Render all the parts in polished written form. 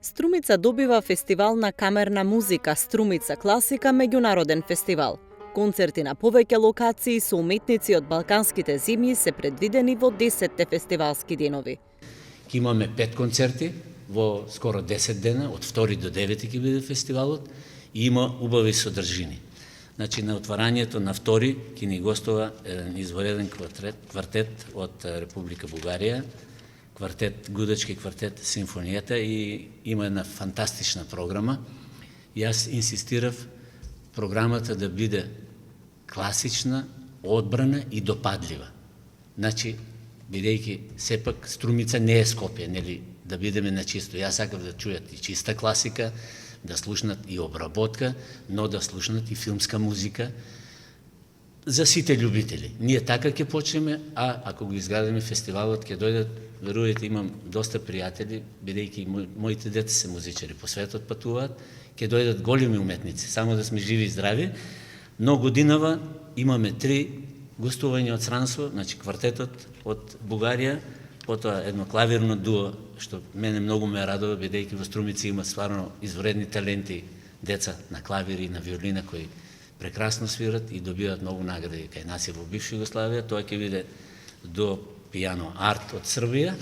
Струмица добива фестивал на камерна музика Струмица Класика меѓународен фестивал. Концерти на повеќе локации со уметници од балканските земји се предвидени во 10 фестивалски денови. Ке имаме 5 концерти во скоро 10 дена, од 2 до 9 ќе биде фестивалот и има убави содржини. Значи на отварањето на 2 ќе ни гостува еден извореден квартет од Република Бугарија, гудачки квартет Симфонијата и има една фантастична програма. Јас инсистирав програмата да биде класична, одбрана и допадлива. Значи, бидејќи сепак Струмица не е Скопје, нели, да бидеме на чисто. Јас сакав да чујат и чиста класика, да слушнат и обработка, но да слушнат и филмска музика за сите љубители. Ние така ќе почнеме, а ако го изградиме фестивалот, ќе дојдат, верувајте, имам доста пријатели, бидејќи моите деца се музичари, по светот патуваат, ќе дојдат големи уметници, само да сме живи и здрави, но годинава имаме 3 гостувања од странство, значи квартетот од Бугарија, потоа едно клавирно дуо, што мене многу ме радува, бидејќи во Струмица има стварно извредни таленти, деца на клавири и на виолина, кои прекрасно свират и добиваат многу награди кај нас и во бивша Југославија. Тоа ќе биде до пијано арт од Србија.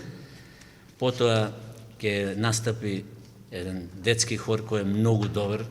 Потоа ќе настапи еден детски хор кој е многу добар.